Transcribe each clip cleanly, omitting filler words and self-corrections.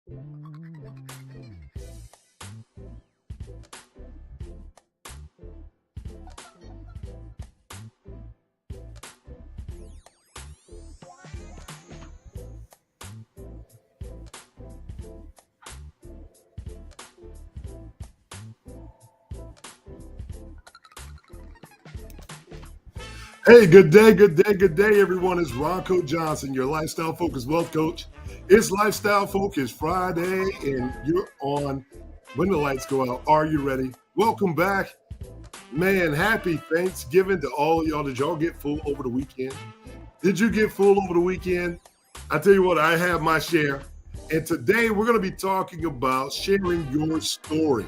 Hey, good day, good day, good day, everyone. It's Ronco Johnson, your lifestyle focused wealth coach. It's Lifestyle Focus Friday, and you're on When the Lights Go Out. Are you ready? Welcome back. Man, happy Thanksgiving to all of y'all. Did y'all get full over the weekend? Did you get full over the weekend? I tell you what, I have my share. And today we're going to be talking about sharing your story.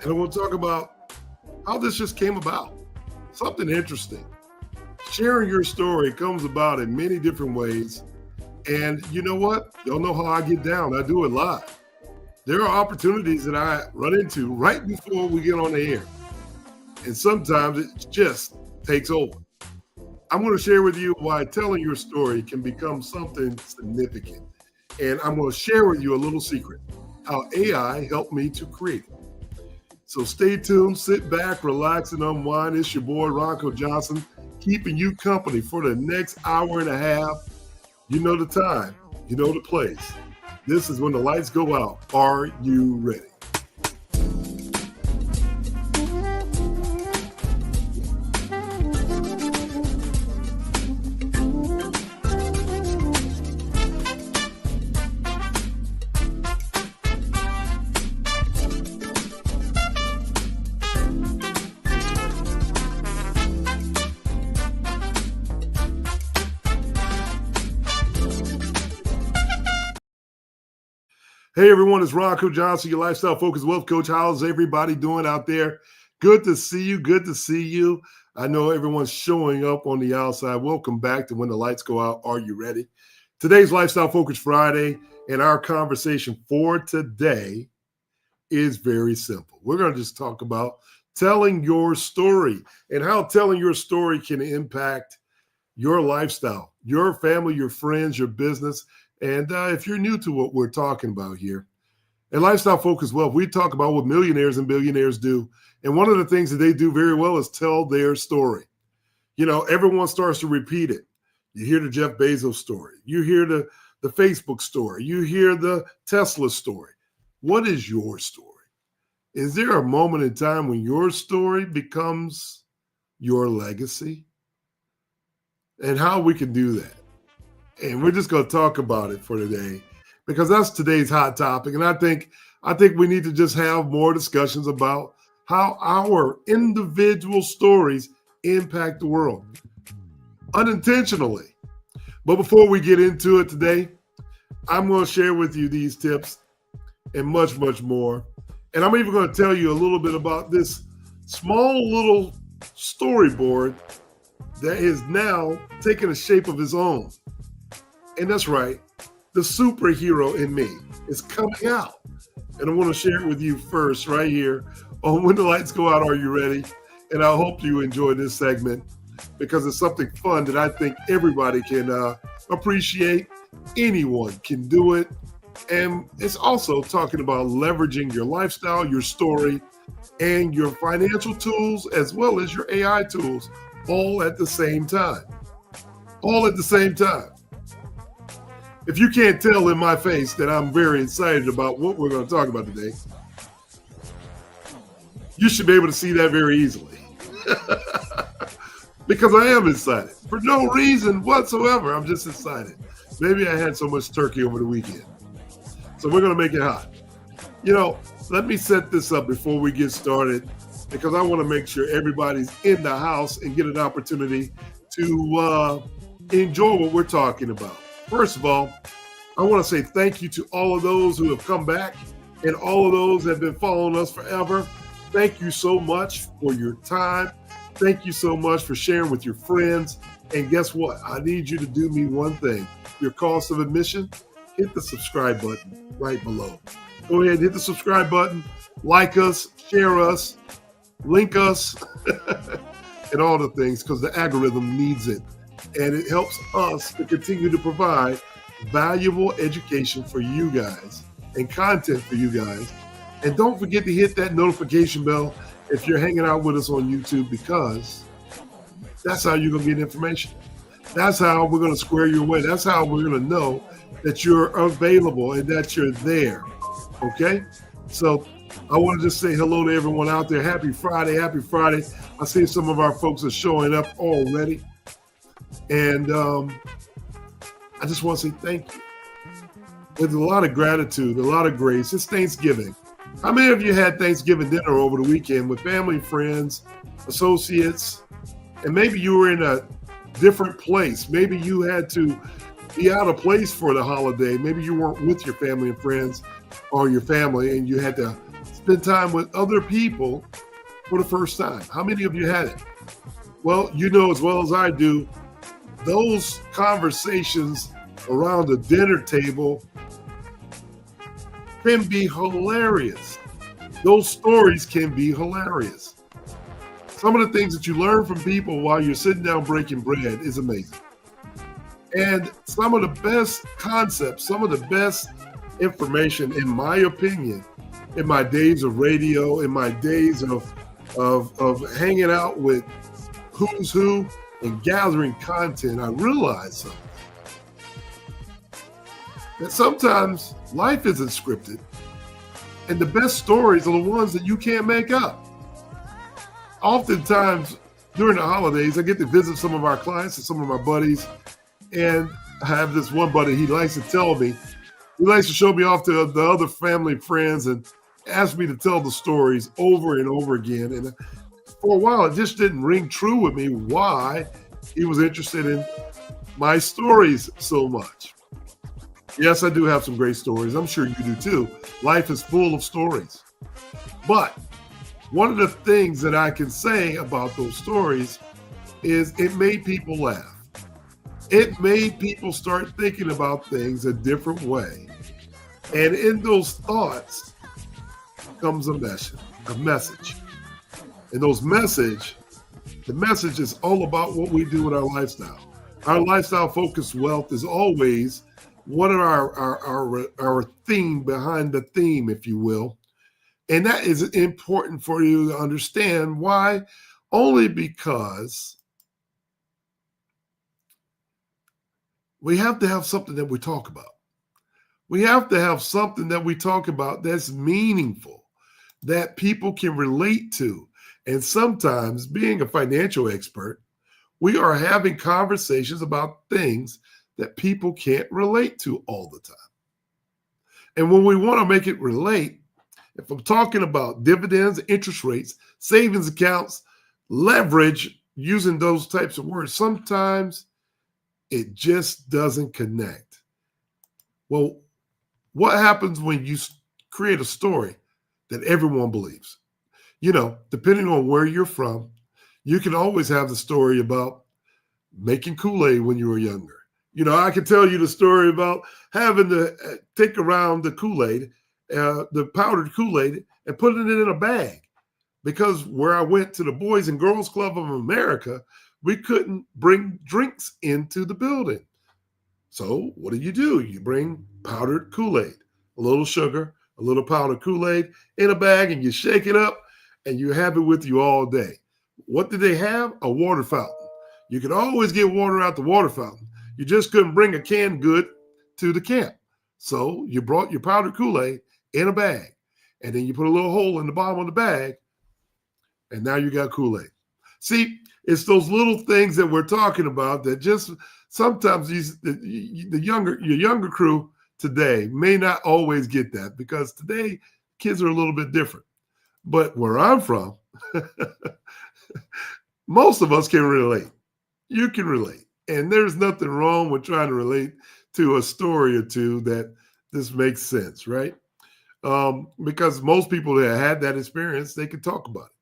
And I want to talk about how this just came about. Something interesting. Sharing your story comes about in many different ways. And you know what? Y'all know how I get down. I do it live. There are opportunities that I run into right before we get on the air. And sometimes it just takes over. I'm going to share with you why telling your story can become something significant. And I'm going to share with you a little secret, how AI helped me to create it. So stay tuned, sit back, relax, and unwind. It's your boy, Ronco Johnson, keeping you company for the next hour and a half. You know the time, you know the place. This is When the Lights Go Out. Are you ready? Hey everyone, it's Ronco Johnson, your lifestyle focused wealth coach. How's everybody doing out there? Good to see you. Good to see you. I know everyone's showing up on the outside. Welcome back to When the Lights Go Out. Are you ready? Today's Lifestyle Focus Friday, and our conversation for today is very simple. We're going to just talk about telling your story and how telling your story can impact your lifestyle, your family, your friends, your business. And if you're new to what we're talking about here, at Lifestyle Focus Wealth, we talk about what millionaires and billionaires do. And one of the things that they do very well is tell their story. You know, everyone starts to repeat it. You hear the Jeff Bezos story. You hear the Facebook story. You hear the Tesla story. What is your story? Is there a moment in time when your story becomes your legacy? And how we can do that? And we're just going to talk about it for today because that's today's hot topic. And I think we need to just have more discussions about how our individual stories impact the world unintentionally. But before we get into it today, I'm going to share with you these tips and much, much more. And I'm even going to tell you a little bit about this small little storyboard that is now taking a shape of its own. And that's right, the superhero in me is coming out. And I want to share it with you first right here on When the Lights Go Out. Are you ready? And I hope you enjoy this segment because it's something fun that I think everybody can appreciate. Anyone can do it. And it's also talking about leveraging your lifestyle, your story, and your financial tools, as well as your AI tools, all at the same time. All at the same time. If you can't tell in my face that I'm very excited about what we're going to talk about today, you should be able to see that very easily. Because I am excited. For no reason whatsoever, I'm just excited. Maybe I had so much turkey over the weekend. So we're going to make it hot. You know, let me set this up before we get started because I want to make sure everybody's in the house and get an opportunity to enjoy what we're talking about. First of all, I want to say thank you to all of those who have come back and all of those that have been following us forever. Thank you so much for your time. Thank you so much for sharing with your friends. And guess what? I need you to do me one thing. Your cost of admission, hit the subscribe button right below. Go ahead and hit the subscribe button, like us, share us, link us, and all the things because the algorithm needs it. And it helps us to continue to provide valuable education for you guys and content for you guys. And don't forget to hit that notification bell if you're hanging out with us on YouTube, because that's how you're going to get information. That's how we're going to square you away. That's how we're going to know that you're available and that you're there. Okay? So I want to just say hello to everyone out there. Happy Friday. Happy Friday. I see some of our folks are showing up already. And I just want to say thank you. With a lot of gratitude, a lot of grace. It's Thanksgiving. How many of you had Thanksgiving dinner over the weekend with family, friends, associates, and maybe you were in a different place? Maybe you had to be out of place for the holiday. Maybe you weren't with your family and friends or your family, and you had to spend time with other people for the first time. How many of you had it? Well, you know as well as I do, those conversations around the dinner table can be hilarious. Those stories can be hilarious. Some of the things that you learn from people while you're sitting down breaking bread is amazing. And some of the best concepts, some of the best information, in my opinion, in my days of radio, in my days of hanging out with who's who and gathering content, I realized something. That sometimes life isn't scripted, and the best stories are the ones that you can't make up. Oftentimes during the holidays, I get to visit some of our clients and some of my buddies, and I have this one buddy, he likes to tell me, he likes to show me off to the other family friends and ask me to tell the stories over and over again. And for a while, it just didn't ring true with me why he was interested in my stories so much. Yes, I do have some great stories. I'm sure you do too. Life is full of stories. But one of the things that I can say about those stories is it made people laugh. It made people start thinking about things a different way. And in those thoughts comes a message. And the message is all about what we do with our lifestyle. Our lifestyle focused wealth is always one of our theme behind the theme, if you will. And that is important for you to understand. Why? Only because we have to have something that we talk about. We have to have something that we talk about that's meaningful, that people can relate to. And sometimes, being a financial expert, we are having conversations about things that people can't relate to all the time. And when we want to make it relate, if I'm talking about dividends, interest rates, savings accounts, leverage, using those types of words, sometimes it just doesn't connect. Well, what happens when you create a story that everyone believes? You know, depending on where you're from, you can always have the story about making Kool-Aid when you were younger. You know, I can tell you the story about having to take around the Kool-Aid, the powdered Kool-Aid, and putting it in a bag. Because where I went to the Boys and Girls Club of America, we couldn't bring drinks into the building. So what do? You bring powdered Kool-Aid, a little sugar, a little powdered Kool-Aid in a bag, and you shake it up, and you have it with you all day. What did they have? A water fountain. You could always get water out the water fountain. You just couldn't bring a canned good to the camp. So you brought your powdered Kool-Aid in a bag, and then you put a little hole in the bottom of the bag, and now you got Kool-Aid. See, it's those little things that we're talking about that just sometimes your younger crew today may not always get that, because today kids are a little bit different. But where I'm from, most of us can relate. You can relate. And there's nothing wrong with trying to relate to a story or two that this makes sense, right? Because most people that had that experience, they can talk about it.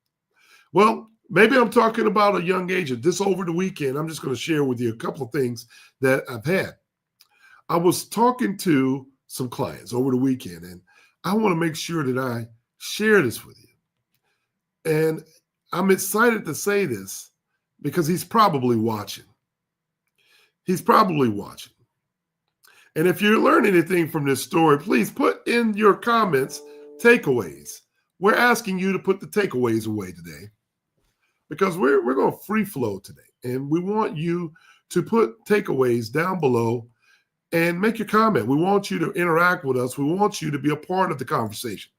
Well, maybe I'm talking about a young age. This over the weekend, I'm just going to share with you a couple of things that I've had. I was talking to some clients over the weekend, and I want to make sure that I share this with you. And I'm excited to say this because he's probably watching. He's probably watching. And if you learn anything from this story, please put in your comments takeaways. We're asking you to put the takeaways away today because we're going to free flow today. And we want you to put takeaways down below and make your comment. We want you to interact with us. We want you to be a part of the conversation.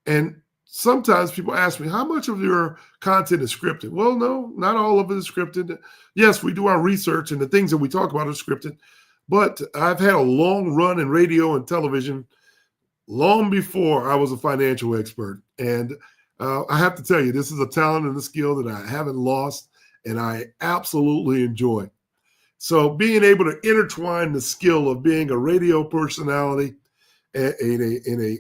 And sometimes people ask me, how much of your content is scripted? Well, no, not all of it is scripted. Yes, we do our research and the things that we talk about are scripted, but I've had a long run in radio and television long before I was a financial expert. And I have to tell you, this is a talent and a skill that I haven't lost and I absolutely enjoy. So being able to intertwine the skill of being a radio personality in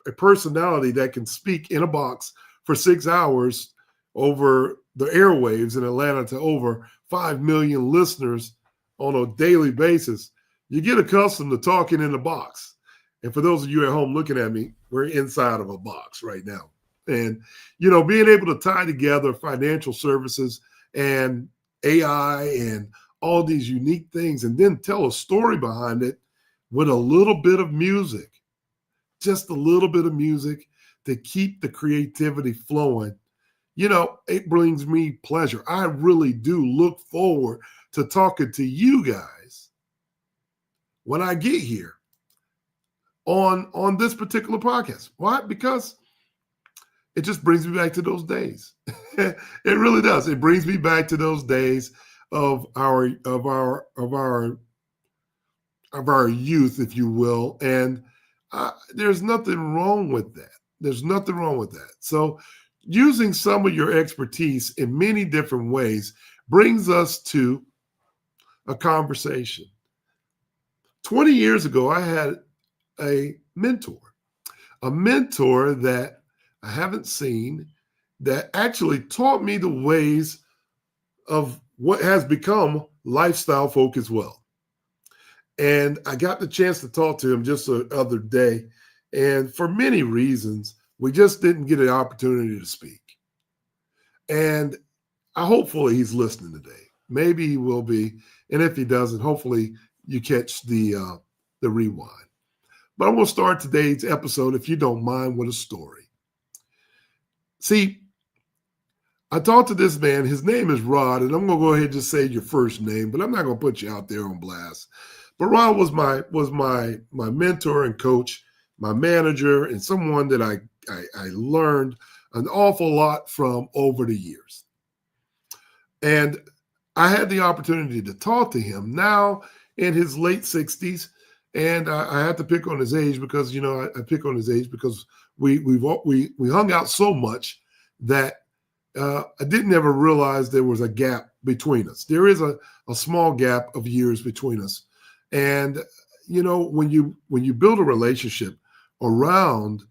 a personality that can speak in a box for 6 hours over the airwaves in Atlanta to over 5 million listeners on a daily basis, you get accustomed to talking in a box. And for those of you at home looking at me, we're inside of a box right now. And, you know, being able to tie together financial services and AI and all these unique things and then tell a story behind it with a little bit of music, just a little bit of music to keep the creativity flowing. You know, it brings me pleasure. I really do look forward to talking to you guys when I get here on this particular podcast. Why? Because it just brings me back to those days. It really does. It brings me back to those days of our youth, if you will. And there's nothing wrong with that. There's nothing wrong with that. So using some of your expertise in many different ways brings us to a conversation. 20 years ago, I had a mentor that I haven't seen, that actually taught me the ways of what has become lifestyle focused wealth. And I got the chance to talk to him just the other day. And for many reasons, we just didn't get an opportunity to speak. And hopefully he's listening today. Maybe he will be. And if he doesn't, hopefully you catch the rewind. But I'm going to start today's episode, if you don't mind, with a story. See, I talked to this man. His name is Rod, and I'm going to go ahead and just say your first name, but I'm not going to put you out there on blast. But Rod was my mentor and coach, my manager, and someone that I learned an awful lot from over the years. And I had the opportunity to talk to him now in his late 60s. And I had to pick on his age because, you know, I pick on his age because we hung out so much that I didn't ever realize there was a gap between us. There is a small gap of years between us. And, you know, when you build a relationship around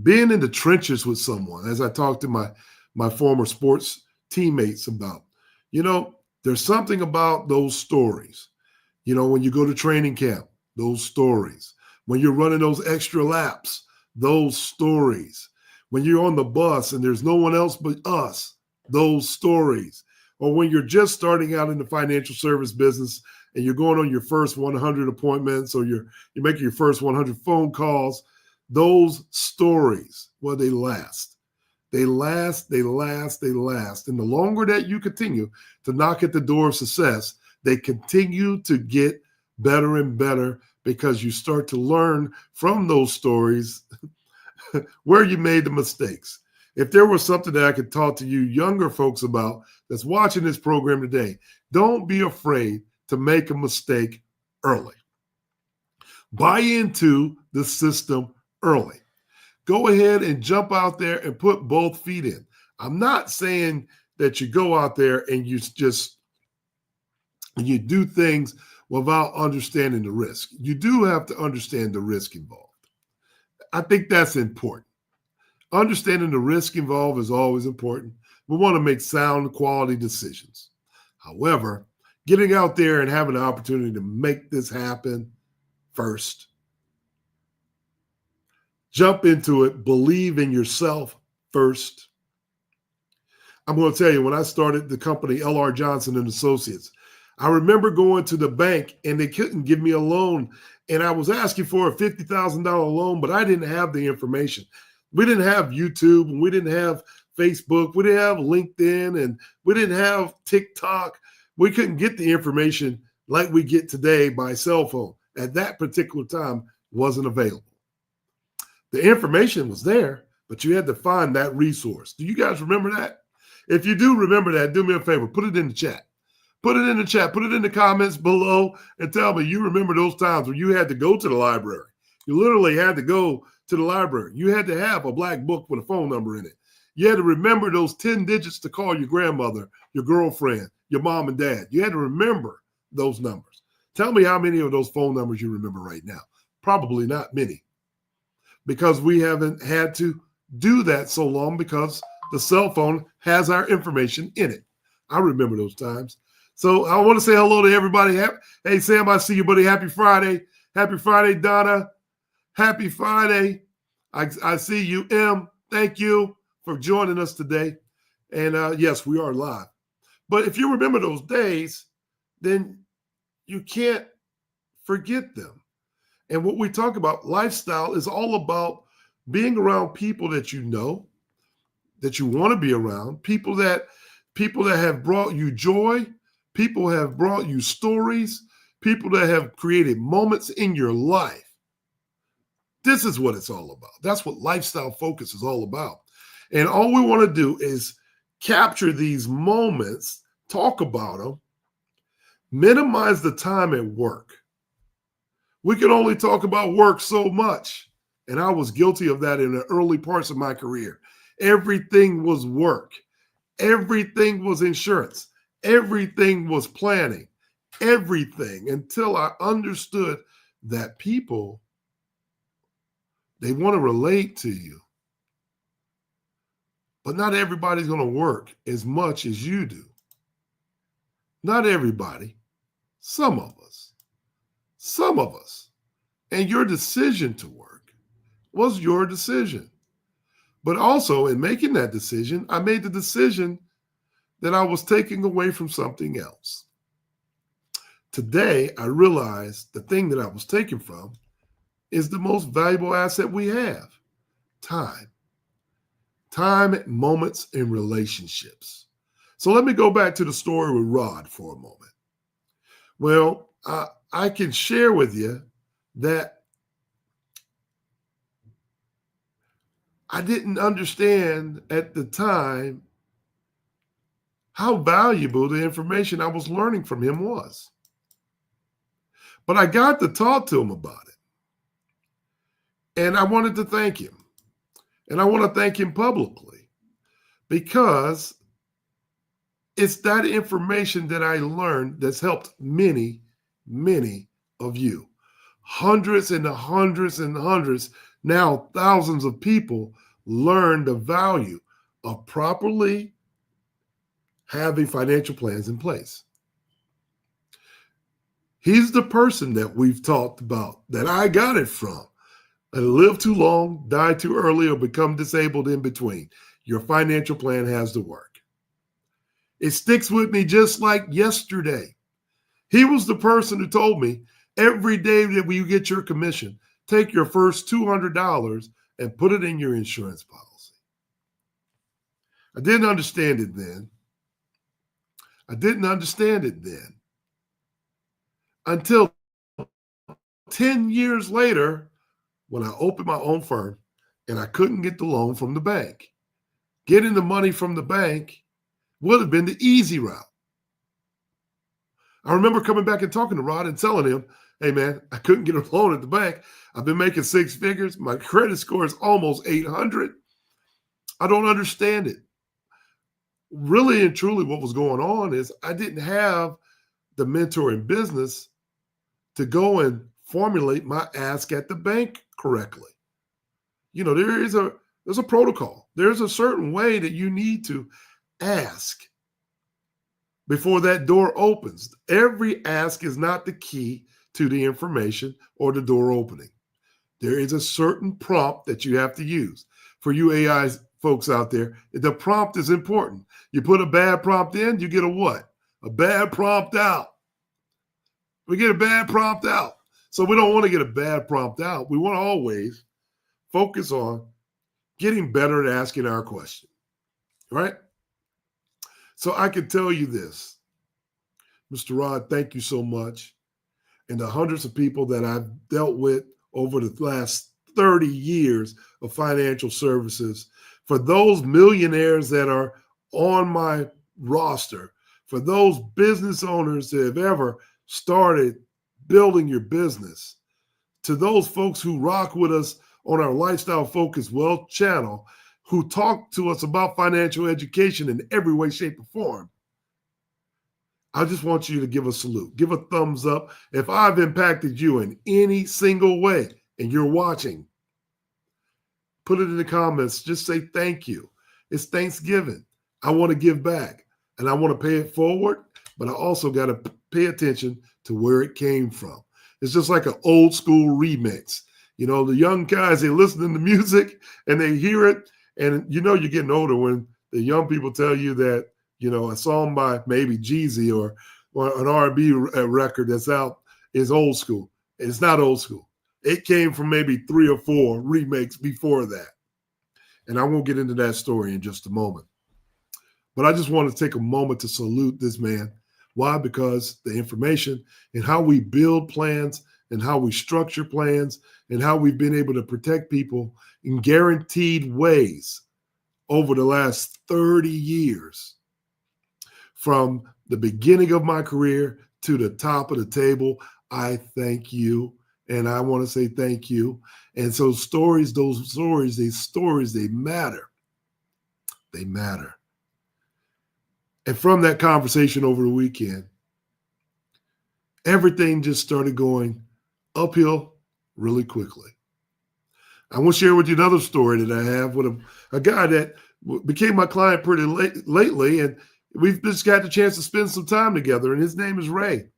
being in the trenches with someone, as I talked to my former sports teammates about, you know, there's something about those stories. You know, when you go to training camp, those stories. When you're running those extra laps, those stories. When you're on the bus and there's no one else but us, those stories. Or when you're just starting out in the financial service business and you're going on your first 100 appointments or you're making your first 100 phone calls, those stories, well, they last. They last, they last, they last. And the longer that you continue to knock at the door of success, they continue to get better and better because you start to learn from those stories where you made the mistakes. If there was something that I could talk to you younger folks about that's watching this program today, don't be afraid to make a mistake early. Buy into the system early. Go ahead and jump out there and put both feet in. I'm not saying that you go out there and you do things without understanding the risk. You do have to understand the risk involved. I think that's important. Understanding the risk involved is always important. We want to make sound quality decisions. However, getting out there and having the opportunity to make this happen first. Jump into it. Believe in yourself first. I'm going to tell you, when I started the company, L.R. Johnson and Associates, I remember going to the bank and they couldn't give me a loan. And I was asking for a $50,000 loan, but I didn't have the information. We didn't have YouTube and we didn't have Facebook. We didn't have LinkedIn and we didn't have TikTok. We couldn't get the information like we get today by cell phone. At that particular time, wasn't available. The information was there, but you had to find that resource. Do you guys remember that? If you do remember that, do me a favor, put it in the chat. Put it in the chat, put it in the comments below, and tell me you remember those times when you had to go to the library. You literally had to go to the library. You had to have a black book with a phone number in it. You had to remember those 10 digits to call your grandmother, your girlfriend, your mom and dad. You had to remember those numbers. Tell me how many of those phone numbers you remember right now. Probably not many, because we haven't had to do that so long because the cell phone has our information in it. I remember those times. So I want to say hello to everybody. Hey, Sam, I see you, buddy. Happy Friday. Happy Friday, Donna. Happy Friday. I see you, M. Thank you for joining us today. And yes, we are live. But if you remember those days, then you can't forget them. And what we talk about, lifestyle, is all about being around people that you know, that you want to be around, people that have brought you joy, people have brought you stories, people that have created moments in your life. This is what it's all about. That's what Lifestyle Focus is all about. And all we want to do is capture these moments, talk about them, minimize the time at work. We can only talk about work so much. And I was guilty of that in the early parts of my career. Everything was work. Everything was insurance. Everything was planning. Everything, until I understood that people, they want to relate to you. But not everybody's going to work as much as you do. Not everybody. Some of us. Some of us. And your decision to work was your decision. But also, in making that decision, I made the decision that I was taking away from something else. Today, I realized the thing that I was taking from is the most valuable asset we have: time. Time, moments, and relationships. So let me go back to the story with Rod for a moment. Well, I can share with you that I didn't understand at the time how valuable the information I was learning from him was. But I got to talk to him about it. And I wanted to thank him. And I want to thank him publicly, because it's that information that I learned that's helped many, many of you. Hundreds and hundreds and hundreds, now thousands of people learn the value of properly having financial plans in place. He's the person that we've talked about, that I got it from. Live too long, die too early, or become disabled in between. Your financial plan has to work. It sticks with me just like yesterday. He was the person who told me, every day that you get your commission, take your first $200 and put it in your insurance policy. I didn't understand it then. Until 10 years later, when I opened my own firm and I couldn't get the loan from the bank. Getting the money from the bank would have been the easy route. I remember coming back and talking to Rod and telling him, hey man, I couldn't get a loan at the bank. I've been making six figures. My credit score is almost 800. I don't understand it. Really and truly what was going on is I didn't have the mentoring business to go and formulate my ask at the bank correctly. You know, there's a protocol. There's a certain way that you need to ask before that door opens. Every ask is not the key to the information or the door opening. There is a certain prompt that you have to use. For you AI folks out there, the prompt is important. You put a bad prompt in, you get a what? A bad prompt out. We get a bad prompt out. So we don't want to get a bad prompt out. We want to always focus on getting better at asking our question, right? So I can tell you this, Mr. Rod, thank you so much. And the hundreds of people that I've dealt with over the last 30 years of financial services, for those millionaires that are on my roster, for those business owners that have ever started building your business, to those folks who rock with us on our Lifestyle Focused Wealth channel, who talk to us about financial education in every way, shape, or form, I just want you to give a salute, give a thumbs up. If I've impacted you in any single way and you're watching, put it in the comments. Just say thank you. It's Thanksgiving. I want to give back and I want to pay it forward, but I also got to pay attention to where it came from. It's just like an old school remix. You know, the young guys, they listen to the music and they hear it. And you know, you're getting older when the young people tell you that, you know, a song by maybe Jeezy or an R&B record that's out is old school. It's not old school. It came from maybe 3 or 4 remakes before that. And I won't get into that story in just a moment. But I just want to take a moment to salute this man. Why? Because the information and how we build plans and how we structure plans and how we've been able to protect people in guaranteed ways over the last 30 years. From the beginning of my career to the top of the table, I thank you. And I want to say thank you. And so these stories, they matter. They matter. And from that conversation over the weekend, everything just started going uphill really quickly. I want to share with you another story that I have with a guy that became my client pretty lately, and we've just got the chance to spend some time together, and his name is Ray.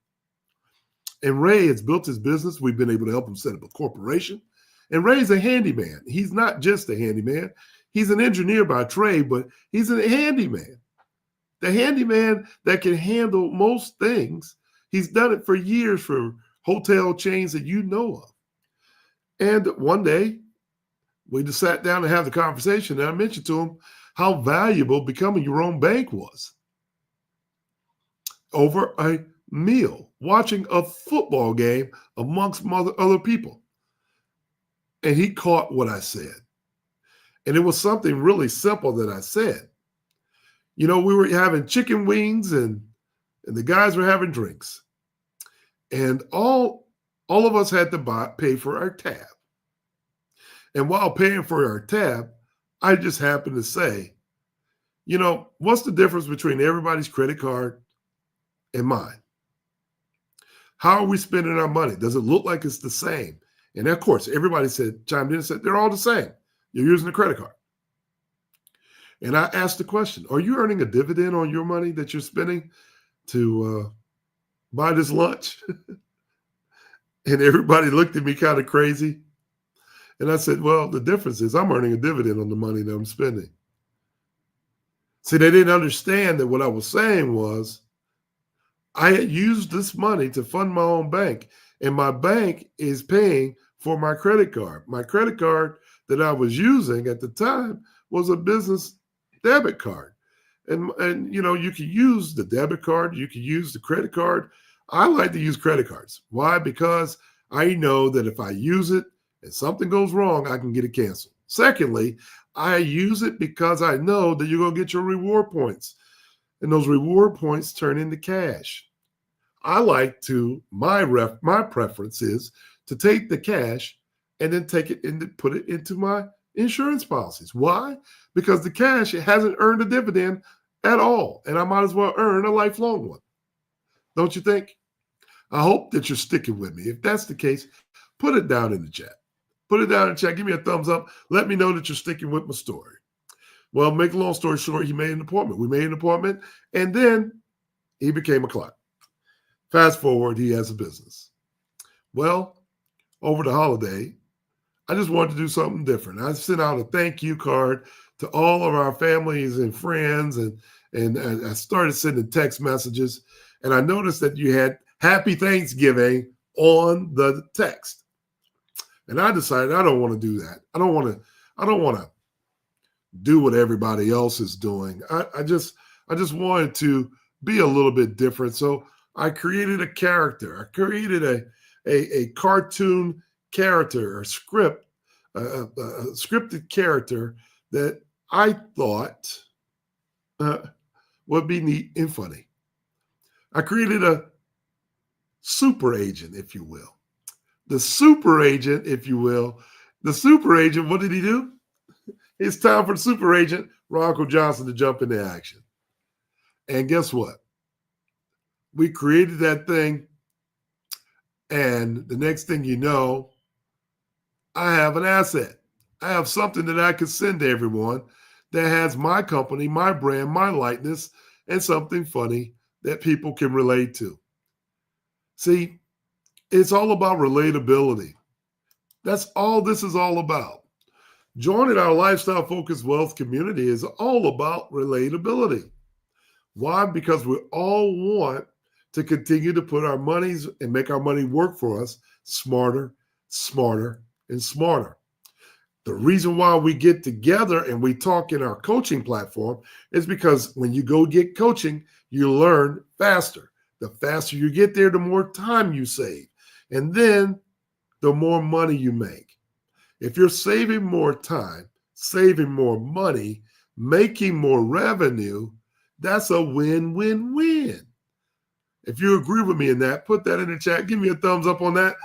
And Ray has built his business. We've been able to help him set up a corporation. And Ray's a handyman. He's not just a handyman. He's an engineer by trade, but he's a handyman. The handyman that can handle most things. He's done it for years for hotel chains that you know of. And one day, we just sat down and had the conversation, and I mentioned to him how valuable becoming your own bank was. Over a meal, watching a football game amongst other people. And he caught what I said. And it was something really simple that I said. You know, we were having chicken wings and the guys were having drinks. And all of us had to pay for our tab. And while paying for our tab, I just happened to say, you know, what's the difference between everybody's credit card and mine? How are we spending our money? Does it look like it's the same? And of course, everybody chimed in and said, they're all the same. You're using a credit card. And I asked the question, are you earning a dividend on your money that you're spending to buy this lunch? And everybody looked at me kind of crazy. And I said, well, the difference is I'm earning a dividend on the money that I'm spending. See, they didn't understand that what I was saying was I had used this money to fund my own bank, and my bank is paying for my credit card. My credit card that I was using at the time was a business debit card. And you know, you can use the debit card, you can use the credit card. I like to use credit cards. Why? Because I know that if I use it and something goes wrong, I can get it canceled. Secondly, I use it because I know that you're going to get your reward points. And those reward points turn into cash. I like to, my preference is to take the cash and then take it and put it into my insurance policies. Why? Because the cash, it hasn't earned a dividend at all. And I might as well earn a lifelong one. Don't you think? I hope that you're sticking with me. If that's the case, put it down in the chat. Put it down in the chat. Give me a thumbs up. Let me know that you're sticking with my story. Well, make a long story short, he made an appointment. We made an appointment, and then he became a client. Fast forward, he has a business. Well, over the holiday, I just wanted to do something different. I sent out a thank you card to all of our families and friends, and I started sending text messages, and I noticed that you had Happy Thanksgiving on the text. And I decided I don't want to do that. I don't want to do what everybody else is doing. I just wanted to be a little bit different. So I created a character. I created a cartoon character, a script, a scripted character that I thought would be neat and funny. I created a super agent, if you will. The super agent, if you will. The super agent, what did he do? It's time for the super agent, Ronco Johnson, to jump into action. And guess what? We created that thing, and the next thing you know, I have an asset. I have something that I can send to everyone that has my company, my brand, my likeness, and something funny that people can relate to. See, it's all about relatability. That's all this is all about. Joining our lifestyle focused wealth community is all about relatability. Why? Because we all want to continue to put our monies and make our money work for us smarter, smarter, and smarter. The reason why we get together and we talk in our coaching platform is because when you go get coaching, you learn faster. The faster you get there, the more time you save. And then the more money you make. If you're saving more time, saving more money, making more revenue, that's a win-win-win. If you agree with me in that, put that in the chat. Give me a thumbs up on that.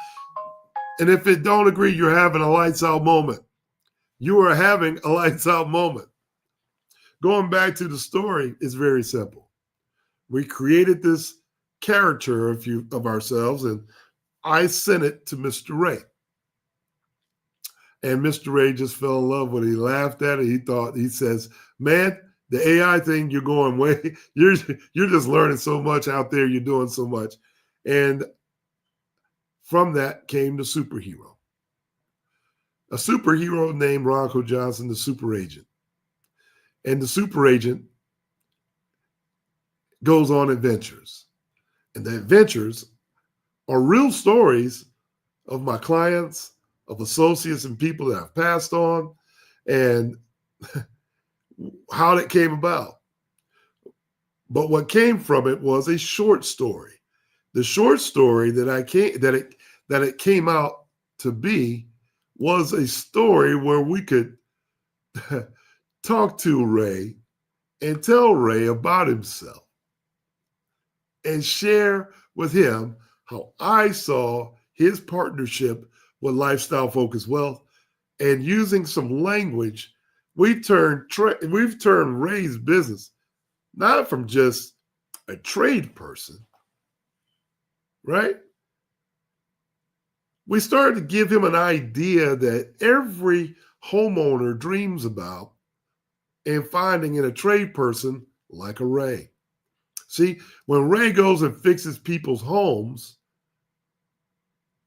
And if it don't agree, you're having a lights out moment. You are having a lights out moment. Going back to the story is very simple. We created this character of ourselves, and I sent it to Mr. Ray. And Mr. Ray just fell in love with it. He laughed at it. He says, man, the AI thing, you're going way, you're just learning so much out there. You're doing so much. And from that came the superhero. A superhero named Ronco Johnson, the super agent. And the super agent goes on adventures. And the adventures are real stories of my clients, of associates and people that I've passed on, and how it came about. But what came from it was a short story. The short story that it came out to be was a story where we could talk to Ray and tell Ray about himself and share with him how I saw his partnership with Lifestyle Focused Wealth, and using some language, we've turned Ray's business not from just a trade person, right? We started to give him an idea that every homeowner dreams about and finding in a trade person like a Ray. See, when Ray goes and fixes people's homes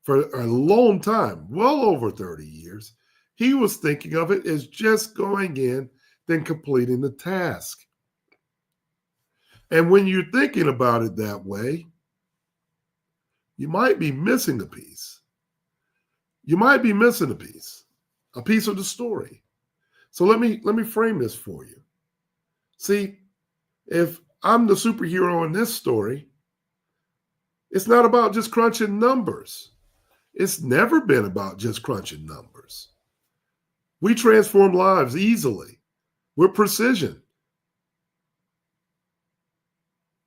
for a long time, well over 30 years, he was thinking of it as just going in, then completing the task. And when you're thinking about it that way, you might be missing a piece. You might be missing a piece of the story. So let me frame this for you. See, if I'm the superhero in this story, it's not about just crunching numbers. It's never been about just crunching numbers. We transform lives easily with precision.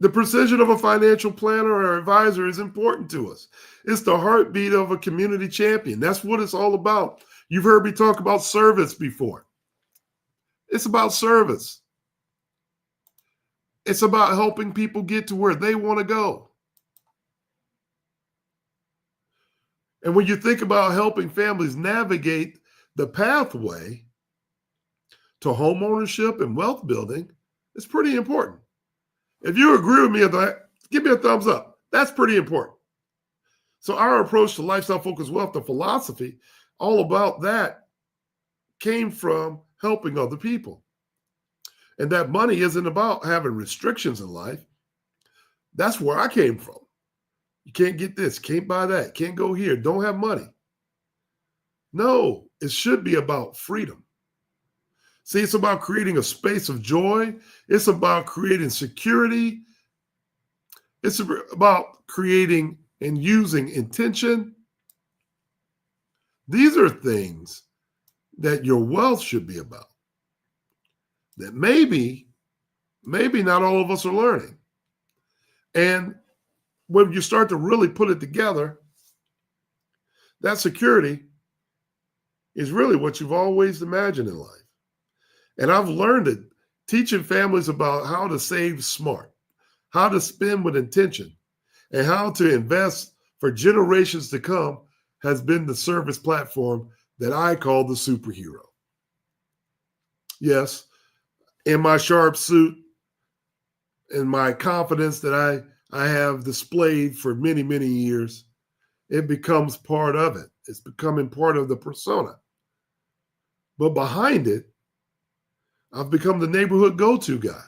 The precision of a financial planner or advisor is important to us. It's the heartbeat of a community champion. That's what it's all about. You've heard me talk about service before. It's about service. It's about helping people get to where they want to go. And when you think about helping families navigate the pathway to home ownership and wealth building, it's pretty important. If you agree with me on that, give me a thumbs up. That's pretty important. So our approach to lifestyle focused wealth, the philosophy, all about that came from helping other people. And that money isn't about having restrictions in life. That's where I came from. You can't get this, can't buy that, can't go here, don't have money. No, it should be about freedom. See, it's about creating a space of joy. It's about creating security. It's about creating and using intention. These are things that your wealth should be about. That maybe not all of us are learning. And when you start to really put it together, that security is really what you've always imagined in life. And I've learned it teaching families about how to save smart, how to spend with intention, and how to invest for generations to come has been the service platform that I call the superhero. Yes, in my sharp suit and my confidence that I have displayed for many, many years, it becomes part of it. It's becoming part of the persona. But behind it, I've become the neighborhood go-to guy,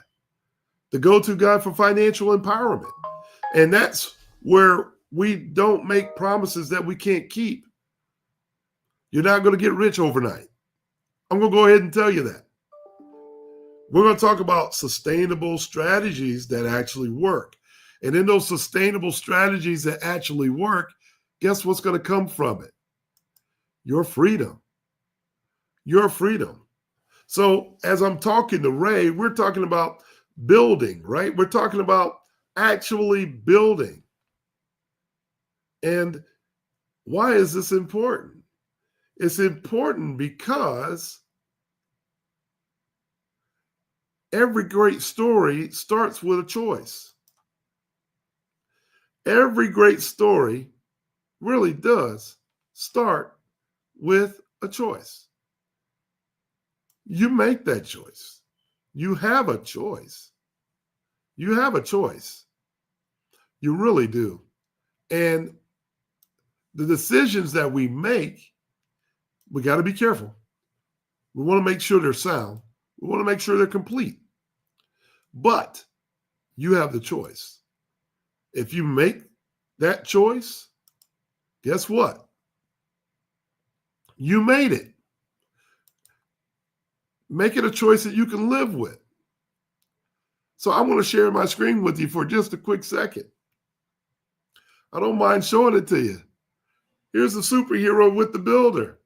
the go-to guy for financial empowerment. And that's where we don't make promises that we can't keep. You're not going to get rich overnight. I'm going to go ahead and tell you that. We're going to talk about sustainable strategies that actually work. And in those sustainable strategies that actually work, guess what's going to come from it? Your freedom. Your freedom. So as I'm talking to Ray, we're talking about building, right? We're talking about actually building. And why is this important? It's important because every great story starts with a choice. Every great story really does start with a choice. You make that choice. You have a choice. You have a choice. You really do. And the decisions that we make, we got to be careful. We want to make sure they're sound. We want to make sure they're complete. But you have the choice. If you make that choice, guess what? You made it. Make it a choice that you can live with. So I want to share my screen with you for just a quick second. I don't mind showing it to you. Here's the superhero with the builder.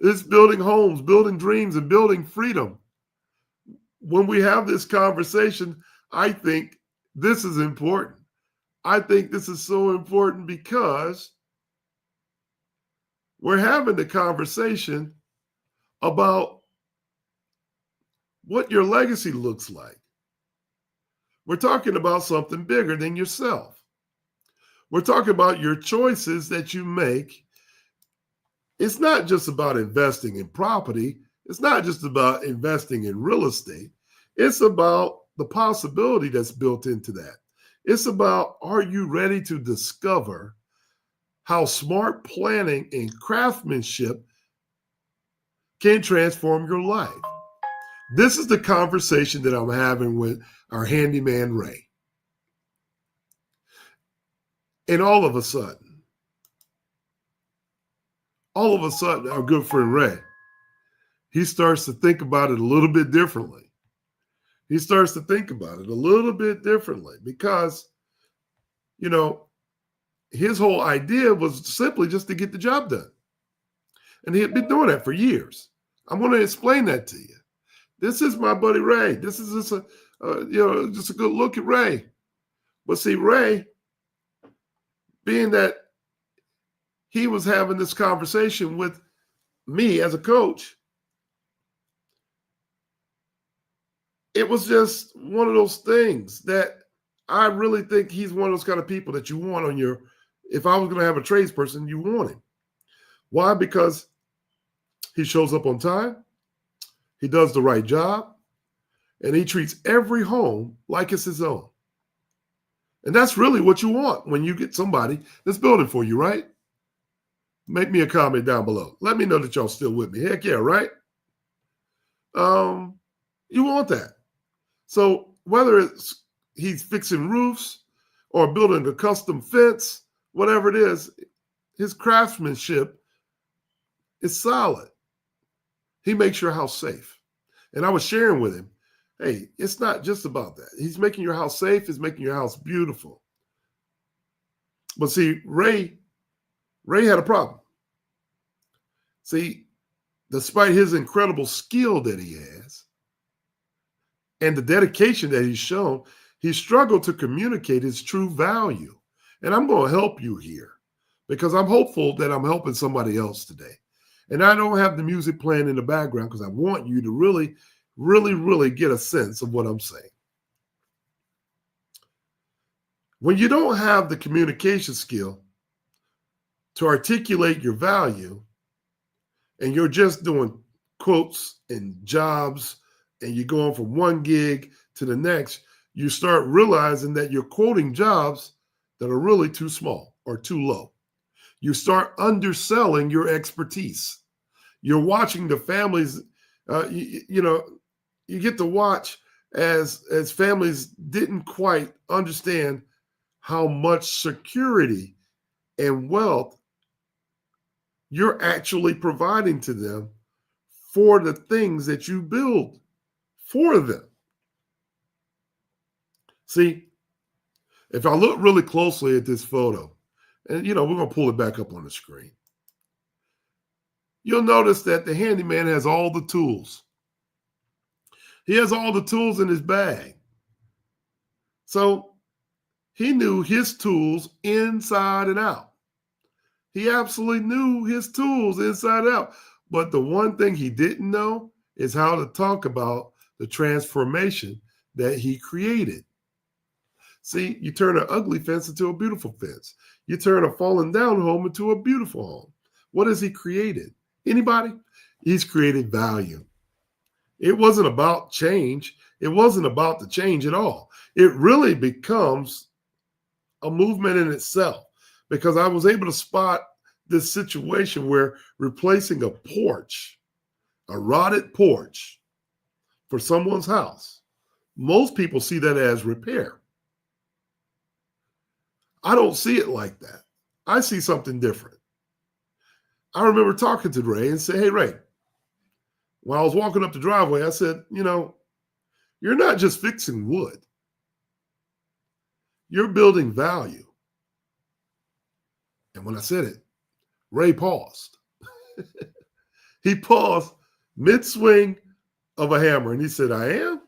It's building homes, building dreams, and building freedom. When we have this conversation, I think this is important. I think this is so important because we're having the conversation about what your legacy looks like. We're talking about something bigger than yourself. We're talking about your choices that you make. It's not just about investing in property. It's not just about investing in real estate. It's about the possibility that's built into that. It's about, are you ready to discover how smart planning and craftsmanship can transform your life? This is the conversation that I'm having with our handyman, Ray. And all of a sudden, our good friend Ray, he starts to think about it a little bit differently. He starts to think about it a little bit differently because, you know, his whole idea was simply just to get the job done. And he had been doing that for years. I'm going to explain that to you. This is my buddy Ray. This is just a good look at Ray. But see, Ray, being that he was having this conversation with me as a coach, it was just one of those things that I really think he's one of those kind of people that you want on your, if I was going to have a tradesperson, you want him. Why? Because he shows up on time, he does the right job, and he treats every home like it's his own. And that's really what you want when you get somebody that's building for you, right? Make me a comment down below. Let me know that y'all still with me. Heck yeah, right? You want that. So whether it's he's fixing roofs, or building a custom fence, whatever it is, his craftsmanship is solid. He makes your house safe. And I was sharing with him, hey, it's not just about that. He's making your house safe, he's making your house beautiful. But see, Ray had a problem. See, despite his incredible skill that he has and the dedication that he's shown, he struggled to communicate his true value. And I'm going to help you here because I'm hopeful that I'm helping somebody else today. And I don't have the music playing in the background because I want you to really, really, really get a sense of what I'm saying. When you don't have the communication skill to articulate your value, and you're just doing quotes and jobs, and you're going from one gig to the next, you start realizing that you're quoting jobs that are really too small or too low. You start underselling your expertise. You're watching the families, you get to watch as families didn't quite understand how much security and wealth you're actually providing to them for the things that you build for them. See, if I look really closely at this photo, and we're going to pull it back up on the screen, you'll notice that the handyman has all the tools. He has all the tools in his bag. So he knew his tools inside and out. He absolutely knew his tools inside and out. But the one thing he didn't know is how to talk about the transformation that he created. See, you turn an ugly fence into a beautiful fence. You turn a fallen down home into a beautiful home. What has he created? Anybody? He's created value. It wasn't about change. It wasn't about the change at all. It really becomes a movement in itself, because I was able to spot this situation where replacing a porch, a rotted porch for someone's house, most people see that as repair. I don't see it like that. I see something different. I remember talking to Ray and say, hey, Ray, when I was walking up the driveway, I said, you're not just fixing wood. You're building value. And when I said it, Ray paused. He paused mid-swing of a hammer, and he said, I am?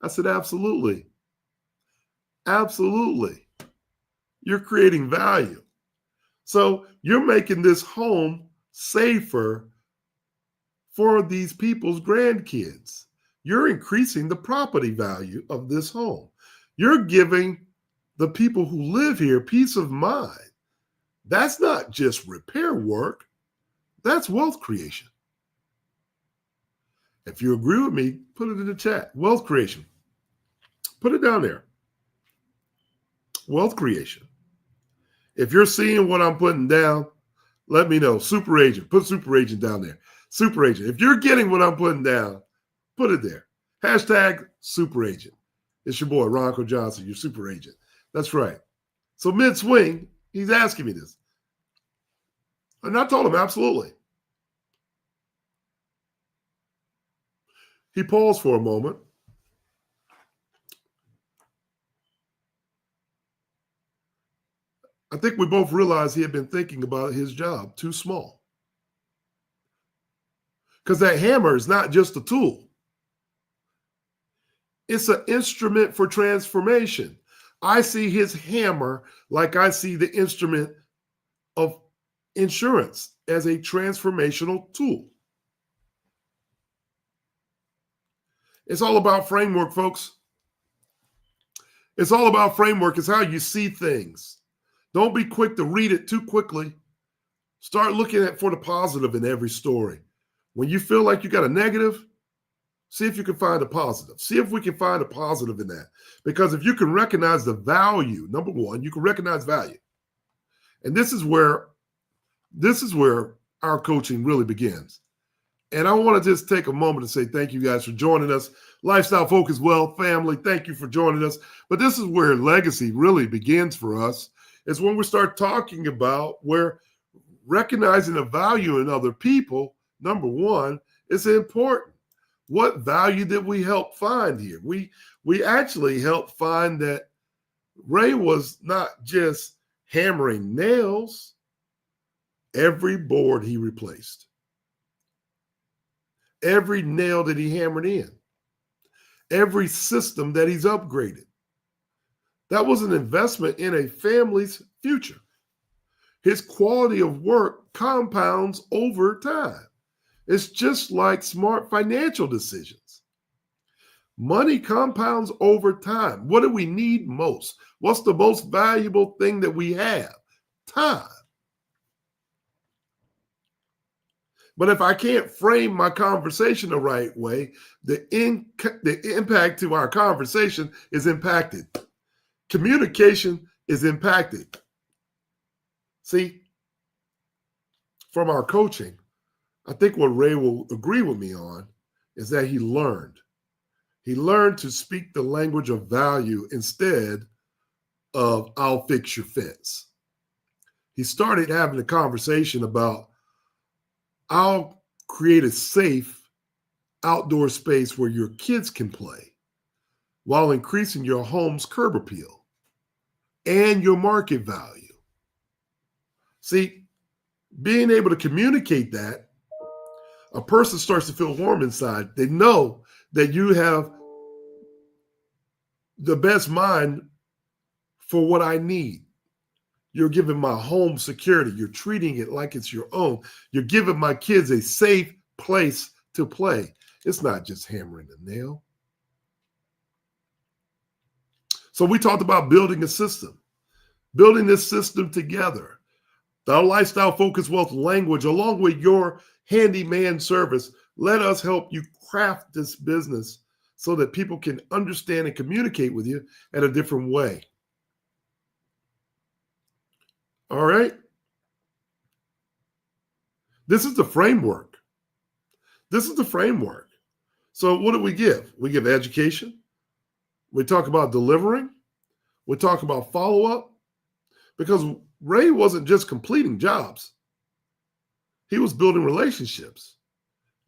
I said, absolutely. Absolutely. You're creating value. So you're making this home safer for these people's grandkids. You're increasing the property value of this home. You're giving the people who live here peace of mind. That's not just repair work. That's wealth creation. If you agree with me, put it in the chat. Wealth creation. Put it down there. Wealth creation. If you're seeing what I'm putting down, let me know. Super agent. Put super agent down there. Super agent. If you're getting what I'm putting down, put it there. Hashtag super agent. It's your boy, Ronco Johnson, your super agent. That's right. So mid-swing, he's asking me this. And I told him, absolutely. He paused for a moment. I think we both realized he had been thinking about his job too small. Because that hammer is not just a tool. It's an instrument for transformation. I see his hammer like I see the instrument of insurance as a transformational tool. It's all about framework, folks. It's all about framework. It's how you see things. Don't be quick to read it too quickly. Start looking for the positive in every story. When you feel like you got a negative, see if you can find a positive. See if we can find a positive in that. Because if you can recognize the value, number one, you can recognize value. And this is where our coaching really begins. And I want to just take a moment to say thank you guys for joining us. Lifestyle Focus Wealth family, thank you for joining us. But this is where legacy really begins for us. It's when we start talking about where recognizing the value in other people, number one, is important. What value did we help find here? We actually helped find that Ray was not just hammering nails. Every board he replaced, every nail that he hammered in, every system that he's upgraded, that was an investment in a family's future. His quality of work compounds over time. It's just like smart financial decisions. Money compounds over time. What do we need most? What's the most valuable thing that we have? Time. But if I can't frame my conversation the right way, the impact to our conversation is impacted. Communication is impacted. See, from our coaching, I think what Ray will agree with me on is that he learned. He learned to speak the language of value instead of "I'll fix your fence." He started having a conversation about, "I'll create a safe outdoor space where your kids can play while increasing your home's curb appeal and your market value." See, being able to communicate that, a person starts to feel warm inside. They know that you have the best mind for what I need. You're giving my home security. You're treating it like it's your own. You're giving my kids a safe place to play. It's not just hammering a nail. So we talked about building a system, building this system together. The Lifestyle Focus Wealth language, along with your handyman service, let us help you craft this business so that people can understand and communicate with you in a different way. All right? This is the framework. This is the framework. So what do we give? We give education. We talk about delivering. We talk about follow-up. Because Ray wasn't just completing jobs. He was building relationships.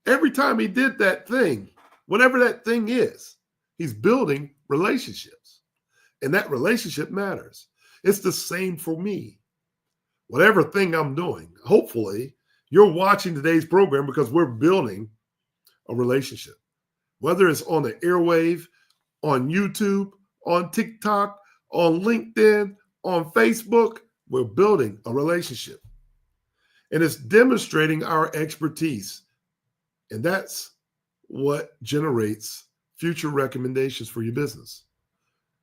Every time he did that thing, whatever that thing is, he's building relationships. And that relationship matters. It's the same for me. Whatever thing I'm doing, hopefully you're watching today's program because we're building a relationship. Whether it's on the airwave, on YouTube, on TikTok, on LinkedIn, on Facebook, we're building a relationship. And it's demonstrating our expertise. And that's what generates future recommendations for your business.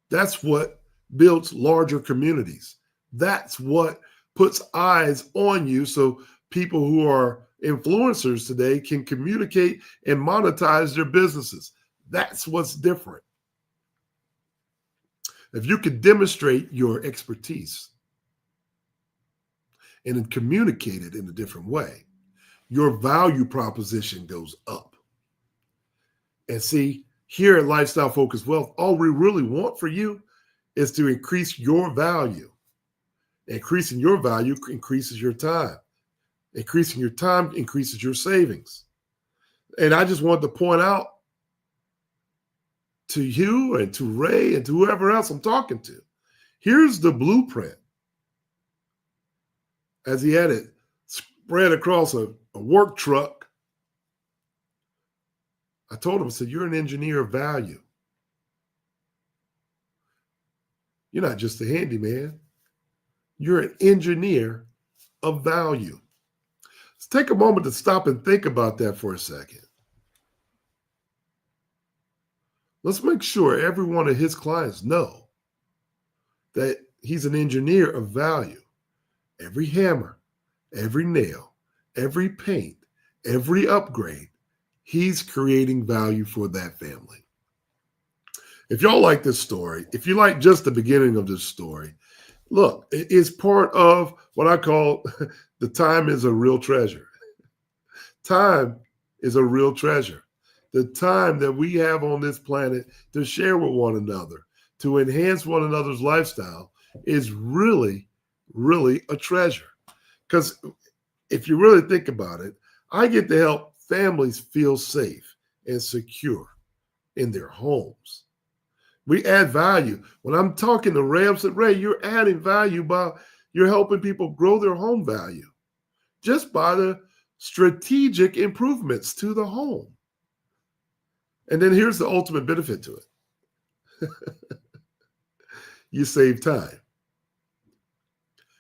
That's what builds larger communities. That's what puts eyes on you so people who are influencers today can communicate and monetize their businesses. That's what's different. If you can demonstrate your expertise and then communicate it in a different way, your value proposition goes up. And see, here at Lifestyle Focus Wealth, all we really want for you is to increase your value. Increasing your value increases your time. Increasing your time increases your savings. And I just wanted to point out to you and to Ray and to whoever else I'm talking to, here's the blueprint. As he had it spread across a work truck, I told him, I said, "You're an engineer of value. You're not just a handyman. You're an engineer of value." Let's take a moment to stop and think about that for a second. Let's make sure every one of his clients know that he's an engineer of value. Every hammer, every nail, every paint, every upgrade, he's creating value for that family. If y'all like this story, if you like just the beginning of this story, look, it is part of what I call the time is a real treasure. Time is a real treasure. The time that we have on this planet to share with one another, to enhance one another's lifestyle is really, really a treasure. Because if you really think about it, I get to help families feel safe and secure in their homes. We add value. When I'm talking to Ray, I'm saying, Ray, you're adding value by you're helping people grow their home value just by the strategic improvements to the home. And then here's the ultimate benefit to it. You save time.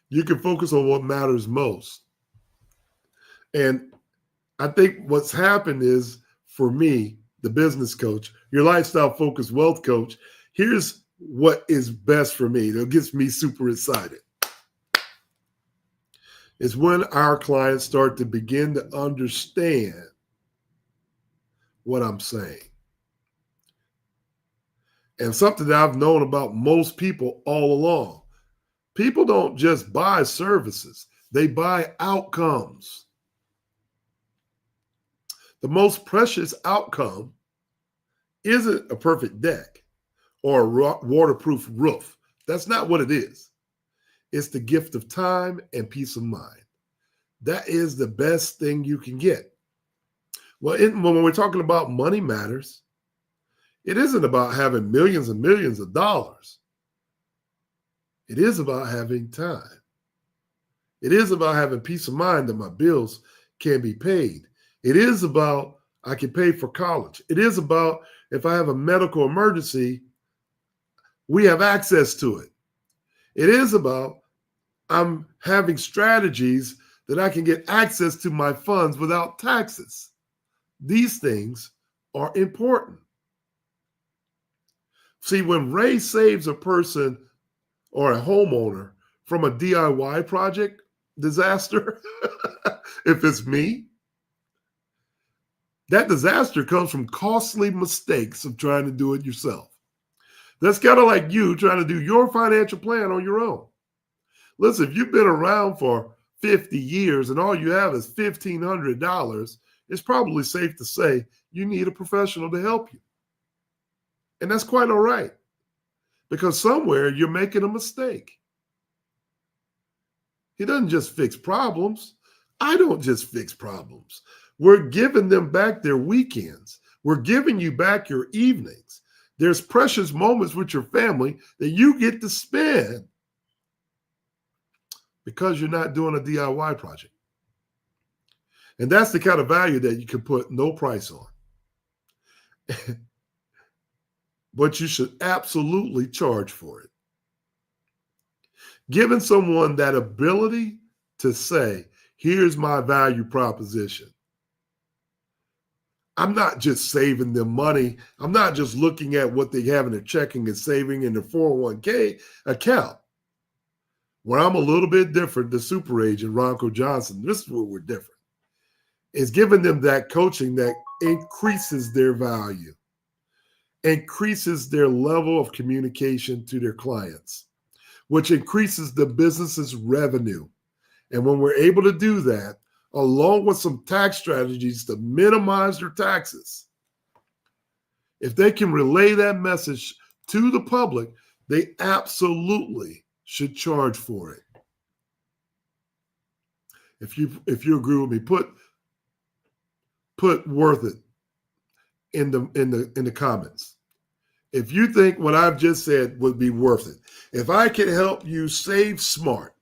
You can focus on what matters most. And I think what's happened is, for me, the business coach, your lifestyle focused wealth coach, here's what is best for me. That gets me super excited. Is when our clients start to begin to understand what I'm saying. And something that I've known about most people all along. People don't just buy services, they buy outcomes. The most precious outcome isn't a perfect deck or a waterproof roof. That's not what it is. It's the gift of time and peace of mind. That is the best thing you can get. Well, when we're talking about money matters, it isn't about having millions and millions of dollars. It is about having time. It is about having peace of mind that my bills can be paid. It is about I can pay for college. It is about if I have a medical emergency, we have access to it. It is about I'm having strategies that I can get access to my funds without taxes. These things are important. See, when Ray saves a person or a homeowner from a DIY project disaster, if it's me, that disaster comes from costly mistakes of trying to do it yourself. That's kind of like you trying to do your financial plan on your own. Listen, if you've been around for 50 years and all you have is $1,500, it's probably safe to say you need a professional to help you. And that's quite all right, because somewhere you're making a mistake. He doesn't just fix problems. I don't just fix problems. We're giving them back their weekends. We're giving you back your evenings. There's precious moments with your family that you get to spend because you're not doing a DIY project. And that's the kind of value that you can put no price on. But you should absolutely charge for it. Giving someone that ability to say, here's my value proposition. I'm not just saving them money. I'm not just looking at what they have in their checking and saving in their 401k account. Where I'm a little bit different, the super agent, Ronco Johnson, this is where we're different, is giving them that coaching that increases their value, increases their level of communication to their clients, which increases the business's revenue. And when we're able to do that, along with some tax strategies to minimize their taxes, if they can relay that message to the public, they absolutely should charge for it. If you agree with me, put worth it in the comments. If you think what I've just said would be worth it, if I can help you save smart,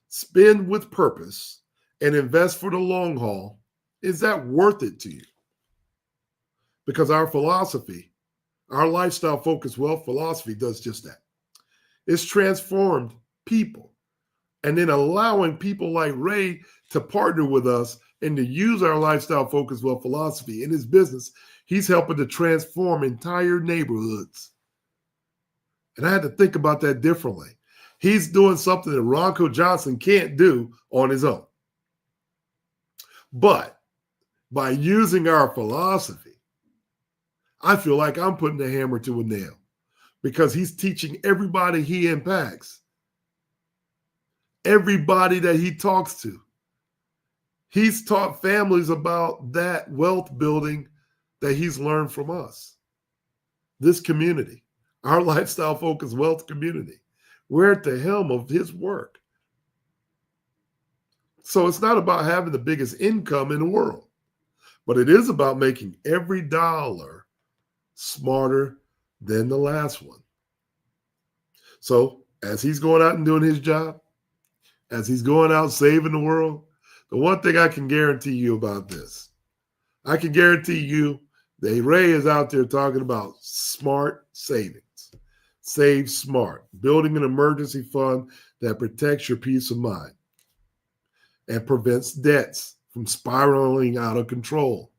spend with purpose, and invest for the long haul, is that worth it to you? Because our philosophy, our lifestyle focused wealth philosophy does just that. It's transformed people, and then allowing people like Ray to partner with us and to use our lifestyle focused wealth philosophy in his business. He's helping to transform entire neighborhoods. And I had to think about that differently. He's doing something that Ronco Johnson can't do on his own. But by using our philosophy, I feel like I'm putting the hammer to a nail, because he's teaching everybody he impacts, everybody that he talks to. He's taught families about that wealth building that he's learned from us, this community, our lifestyle focused wealth community. We're at the helm of his work. So it's not about having the biggest income in the world, but it is about making every dollar smarter than the last one. So as he's going out and doing his job, as he's going out saving the world, the one thing I can guarantee you about this, I can guarantee you that Ray is out there talking about smart savings. Save smart, building an emergency fund that protects your peace of mind and prevents debts from spiraling out of control.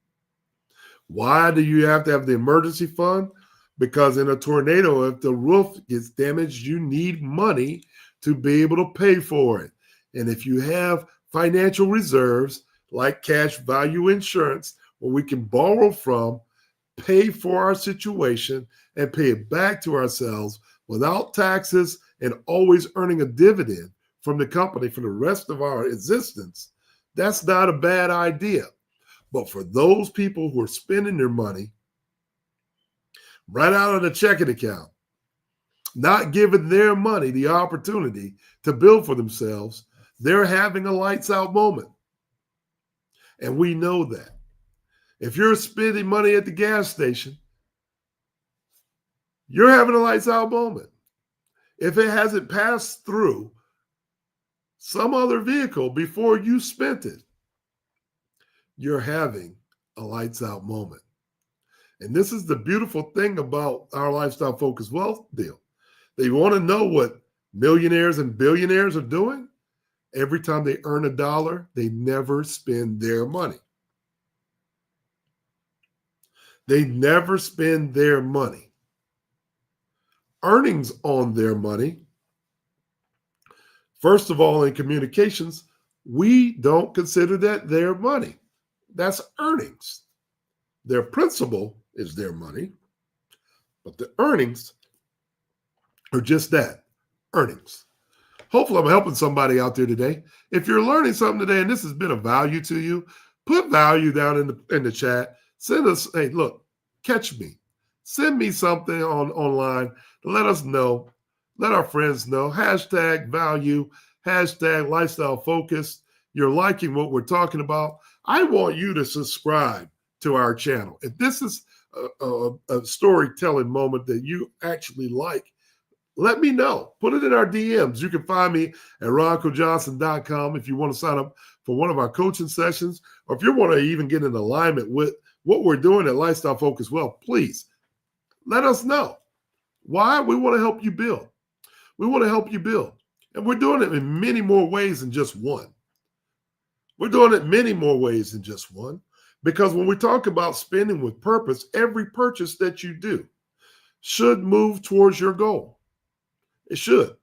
Why do you have to have the emergency fund? Because in a tornado, if the roof gets damaged, you need money to be able to pay for it. And if you have financial reserves like cash value insurance, where we can borrow from, pay for our situation, and pay it back to ourselves without taxes and always earning a dividend from the company for the rest of our existence, that's not a bad idea. But for those people who are spending their money right out of the checking account, not giving their money the opportunity to build for themselves, they're having a lights out moment. And we know that. If you're spending money at the gas station, you're having a lights out moment. If it hasn't passed through some other vehicle before you spent it, you're having a lights out moment. And this is the beautiful thing about our lifestyle focused wealth deal. They want to know what millionaires and billionaires are doing. Every time they earn a dollar, they never spend their money. They never spend their money. Earnings on their money. First of all, in communications, we don't consider that their money. That's earnings. Their principal is their money, but the earnings are just that, earnings. Hopefully I'm helping somebody out there today. If you're learning something today and this has been of value to you, put value down in the chat. Send us, hey, look, catch me. Send me something online to let us know. Let our friends know. Hashtag value, hashtag lifestyle focus. You're liking what we're talking about. I want you to subscribe to our channel. If this is a storytelling moment that you actually like, let me know. Put it in our DMs. You can find me at roncojohnson.com if you want to sign up for one of our coaching sessions, or if you want to even get in alignment with what we're doing at Lifestyle Focus Wealth, please let us know. Why? We want to help you build. We want to help you build. And we're doing it in many more ways than just one. We're doing it many more ways than just one. Because when we talk about spending with purpose, every purchase that you do should move towards your goal. It should.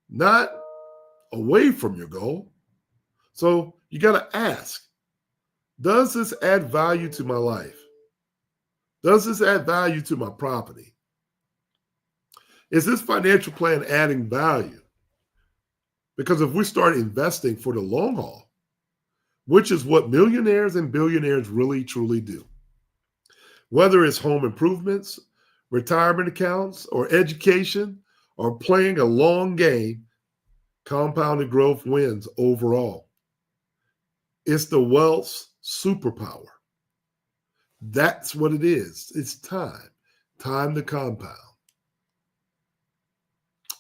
Not away from your goal. So you got to ask, does this add value to my life? Does this add value to my property? Is this financial plan adding value? Because if we start investing for the long haul, which is what millionaires and billionaires really truly do, whether it's home improvements, retirement accounts, or education, or playing a long game, compounded growth wins overall. It's the wealth's superpower. That's what it is. It's time to compound.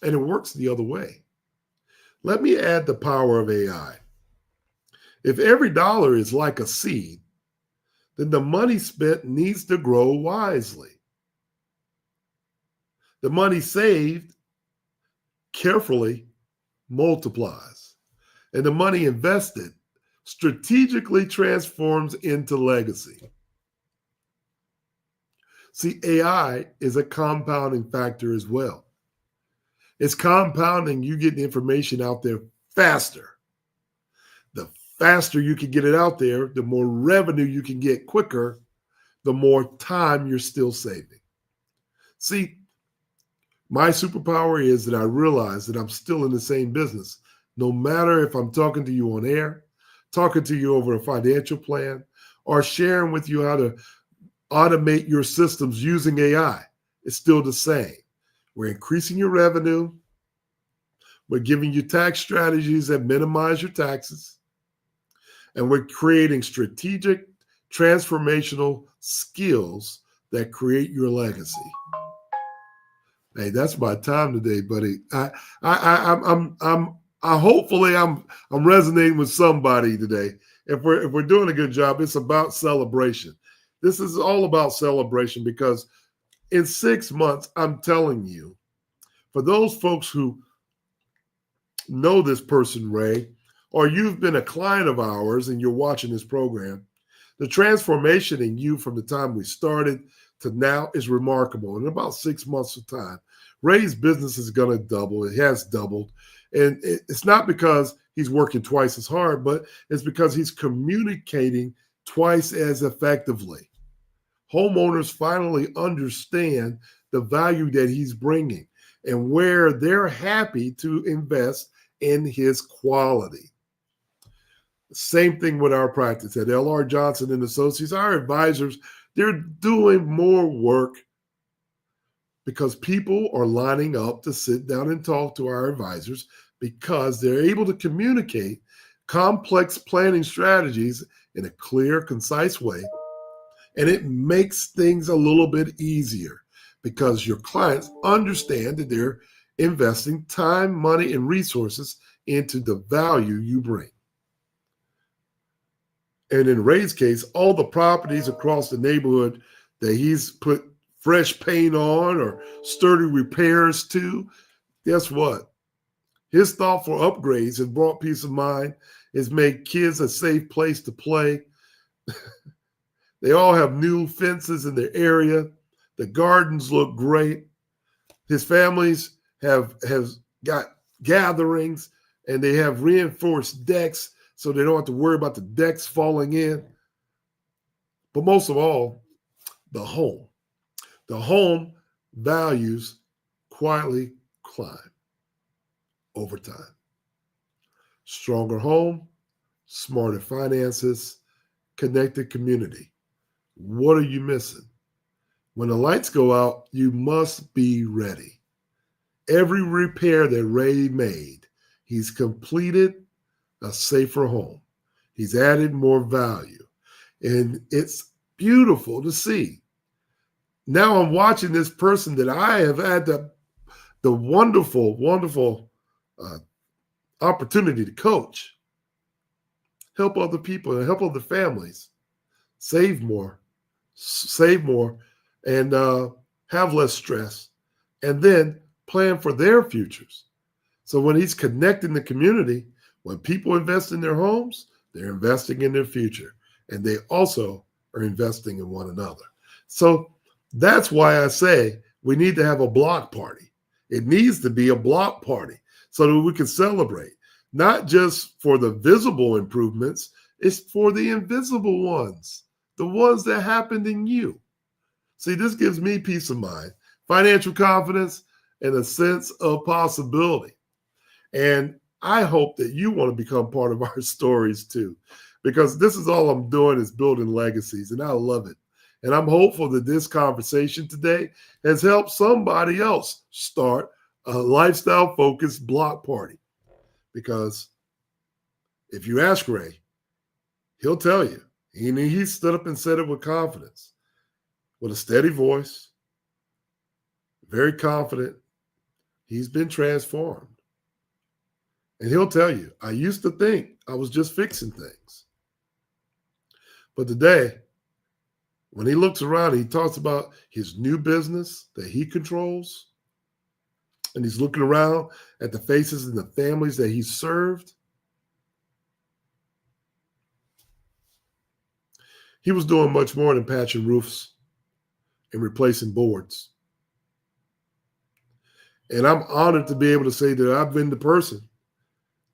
And it works the other way. Let me add the power of AI. If every dollar is like a seed, then the money spent needs to grow wisely. The money saved carefully multiplies, and the money invested strategically transforms into legacy. See, AI is a compounding factor as well. It's compounding, you get the information out there faster. The faster you can get it out there, the more revenue you can get quicker, the more time you're still saving. See, my superpower is that I realize that I'm still in the same business. No matter if I'm talking to you on air, talking to you over a financial plan, or sharing with you how to automate your systems using AI. It's still the same. We're increasing your revenue. We're giving you tax strategies that minimize your taxes. And we're creating strategic, transformational skills that create your legacy. Hey, that's my time today, buddy. Hopefully I'm resonating with somebody today. If we're doing a good job, it's about celebration. This is all about celebration because in 6 months, I'm telling you, for those folks who know this person, Ray, or you've been a client of ours and you're watching this program, the transformation in you from the time we started to now is remarkable. In about 6 months of time, Ray's business is going to double. It has doubled. And it's not because he's working twice as hard, but it's because he's communicating twice as effectively. Homeowners finally understand the value that he's bringing and where they're happy to invest in his quality. Same thing with our practice at L.R. Johnson and Associates. Our advisors, they're doing more work because people are lining up to sit down and talk to our advisors because they're able to communicate complex planning strategies in a clear, concise way. And it makes things a little bit easier because your clients understand that they're investing time, money, and resources into the value you bring. And in Ray's case, all the properties across the neighborhood that he's put fresh paint on or sturdy repairs to, guess what? His thoughtful upgrades have brought peace of mind, has made kids a safe place to play. They all have new fences in their area. The gardens look great. His families have got gatherings and they have reinforced decks so they don't have to worry about the decks falling in. But most of all, the home. The home values quietly climb over time. Stronger home, smarter finances, connected community. What are you missing? When the lights go out, you must be ready. Every repair that Ray made, he's completed a safer home. He's added more value. And it's beautiful to see. Now I'm watching this person that I have had the wonderful, wonderful opportunity to coach, help other people and help other families save more, and have less stress, and then plan for their futures. So when he's connecting the community, when people invest in their homes, they're investing in their future, and they also are investing in one another. So that's why I say we need to have a block party. It needs to be a block party so that we can celebrate, not just for the visible improvements, it's for the invisible ones, the ones that happened in you. See, this gives me peace of mind, financial confidence, and a sense of possibility. And I hope that you want to become part of our stories too, because this is all I'm doing is building legacies, and I love it. And I'm hopeful that this conversation today has helped somebody else start a lifestyle-focused block party. Because if you ask Ray, he'll tell you. He stood up and said it with confidence, with a steady voice, very confident. He's been transformed. And he'll tell you, I used to think I was just fixing things. But today, when he looks around, he talks about his new business that he controls, and he's looking around at the faces and the families that he's served. He was doing much more than patching roofs and replacing boards. And I'm honored to be able to say that I've been the person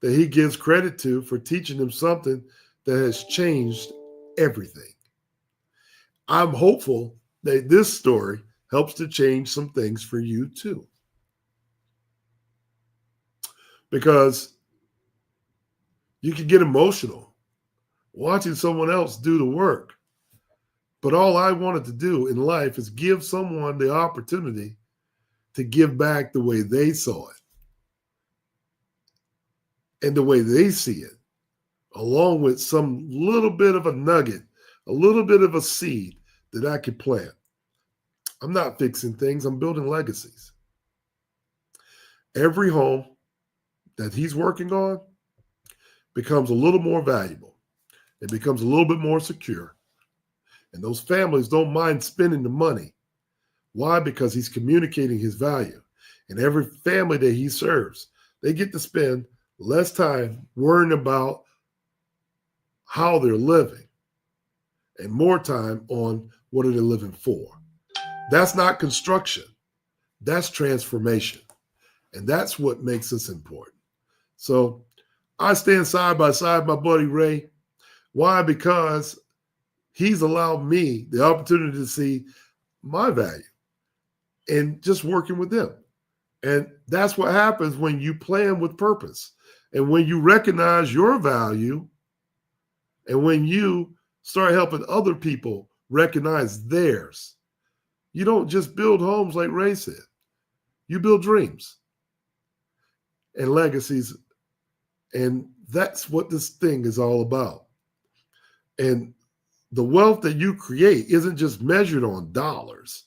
that he gives credit to for teaching him something that has changed everything. I'm hopeful that this story helps to change some things for you too. Because you can get emotional watching someone else do the work. But all I wanted to do in life is give someone the opportunity to give back the way they saw it and the way they see it, along with some little bit of a nugget, a little bit of a seed that I could plant. I'm not fixing things, I'm building legacies. Every home that he's working on becomes a little more valuable. It becomes a little bit more secure. And those families don't mind spending the money. Why? Because he's communicating his value. And every family that he serves, they get to spend less time worrying about how they're living and more time on what are they living for. That's not construction. That's transformation. And that's what makes us important. So I stand side by side with my buddy Ray. Why? Because he's allowed me the opportunity to see my value and just working with them. And that's what happens when you plan with purpose and when you recognize your value and when you start helping other people recognize theirs. You don't just build homes like Ray said. You build dreams and legacies. And that's what this thing is all about. And the wealth that you create isn't just measured on dollars.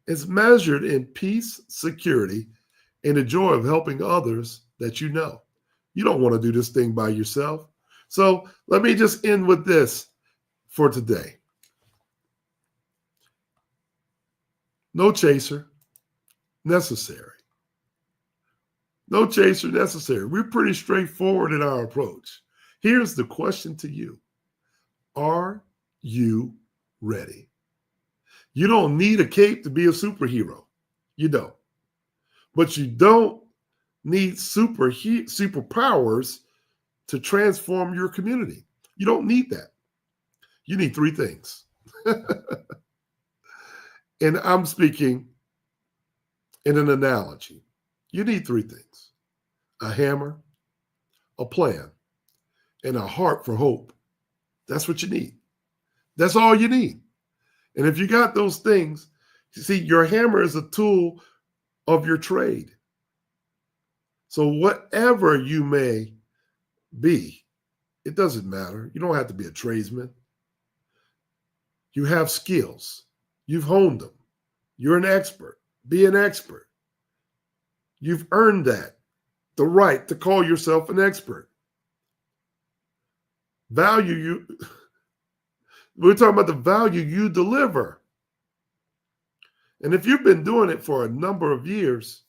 It's measured in peace, security, and the joy of helping others that you know. You don't want to do this thing by yourself. So let me just end with this for today. No chaser necessary. No chaser necessary. We're pretty straightforward in our approach. Here's the question to you. Are you ready? You don't need a cape to be a superhero. You don't. But you don't need superpowers to transform your community. You don't need that. You need three things. And I'm speaking in an analogy. You need three things: a hammer, a plan, and a heart for hope. That's what you need. That's all you need. And if you got those things, you see, your hammer is a tool of your trade. So whatever you may be, it doesn't matter. You don't have to be a tradesman. You have skills. You've honed them. You're an expert. Be an expert. You've earned that, the right to call yourself an expert. Value you. We're talking about the value you deliver. And if you've been doing it for a number of years,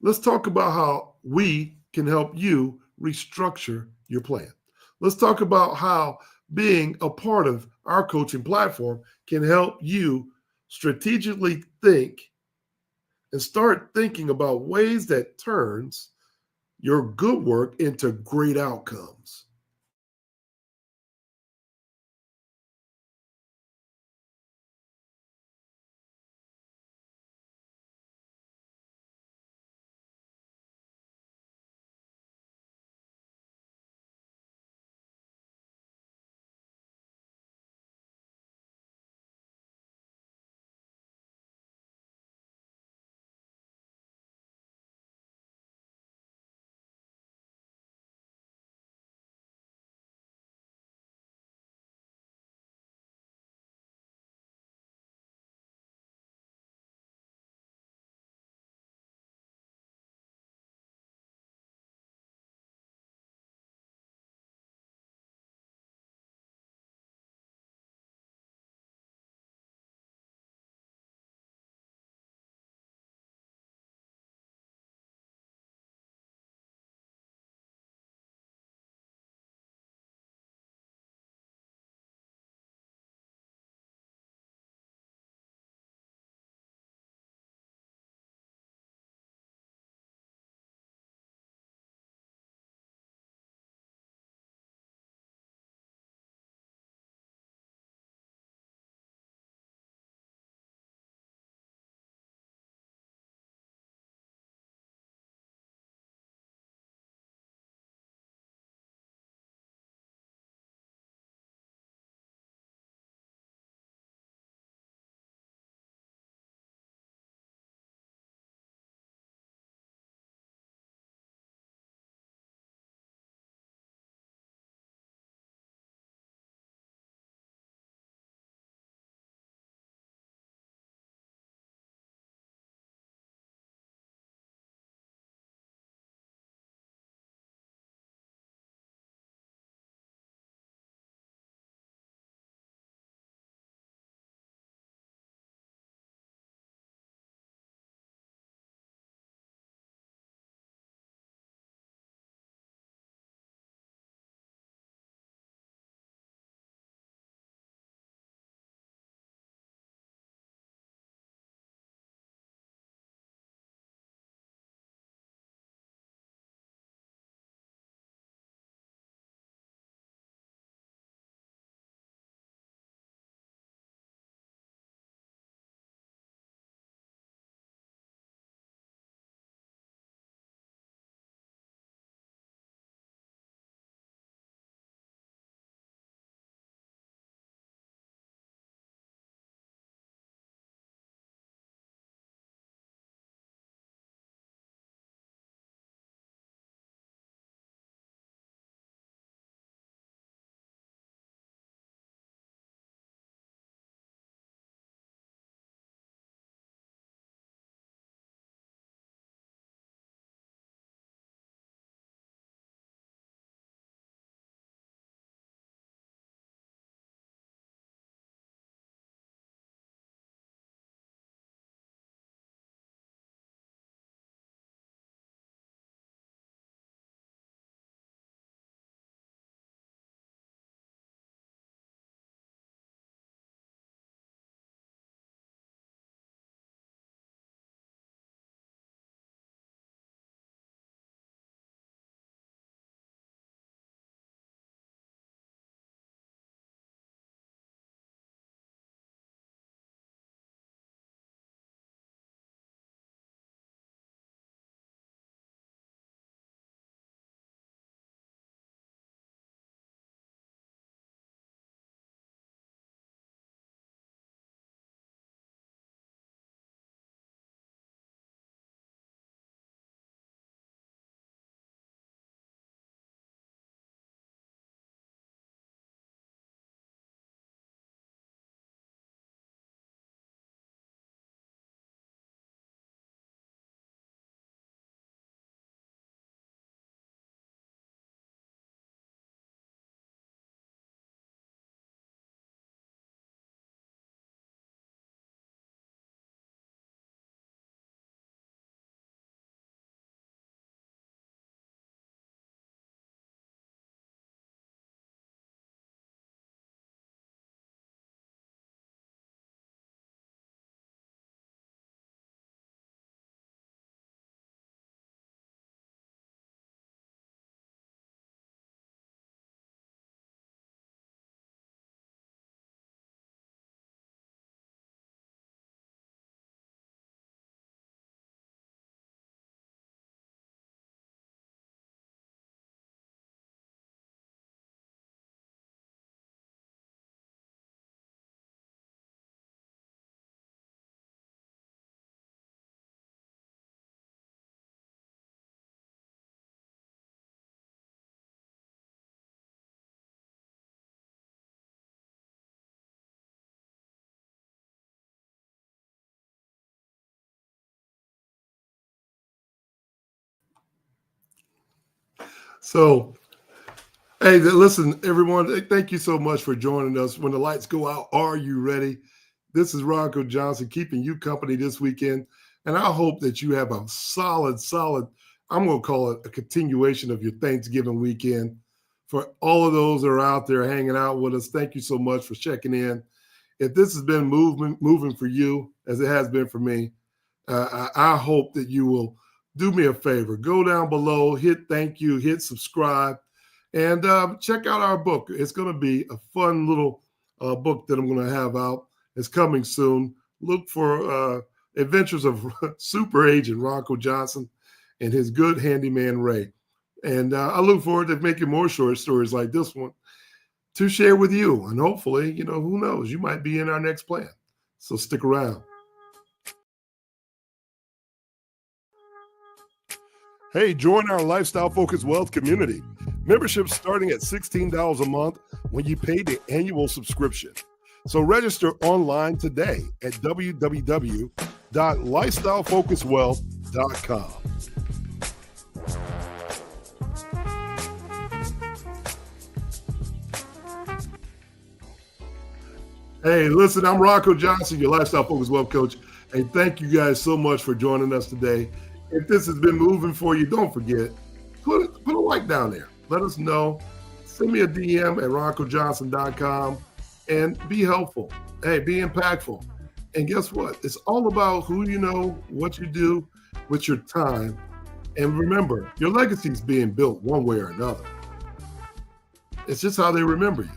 let's talk about how we can help you restructure your plan. Let's talk about how being a part of our coaching platform can help you strategically think and start thinking about ways that turns your good work into great outcomes. So, hey, listen, everyone, thank you so much for joining us. When the lights go out, are you ready? This is Ronco Johnson keeping you company this weekend. And I hope that you have a solid, I'm going to call it a continuation of your Thanksgiving weekend. For all of those that are out there hanging out with us, thank you so much for checking in. If this has been moving for you, as it has been for me, I hope that you will do me a favor. Go down below, hit thank you, hit subscribe, and check out our book. It's going to be a fun little book that I'm going to have out. It's coming soon. Look for Adventures of Super Agent Ronco Johnson and his good handyman Ray. And I look forward to making more short stories like this one to share with you. And hopefully, who knows, you might be in our next plan. So stick around. Hey, join our Lifestyle Focused Wealth community. Membership starting at $16 a month when you pay the annual subscription. So register online today at www.lifestylefocusedwealth.com. Hey, listen, I'm Ronco Johnson, your Lifestyle Focused Wealth Coach, and thank you guys so much for joining us today. If this has been moving for you, don't forget, put a like down there. Let us know. Send me a DM at roncojohnson.com and be helpful. Hey, be impactful. And guess what? It's all about who you know, what you do with your time. And remember, your legacy is being built one way or another. It's just how they remember you.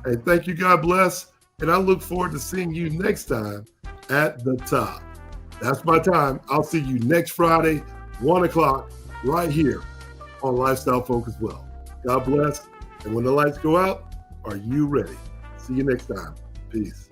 Hey, thank you. God bless. And I look forward to seeing you next time at the top. That's my time. I'll see you next Friday, 1 o'clock, right here on Lifestyle Focused Wealth. God bless. And when the lights go out, are you ready? See you next time. Peace.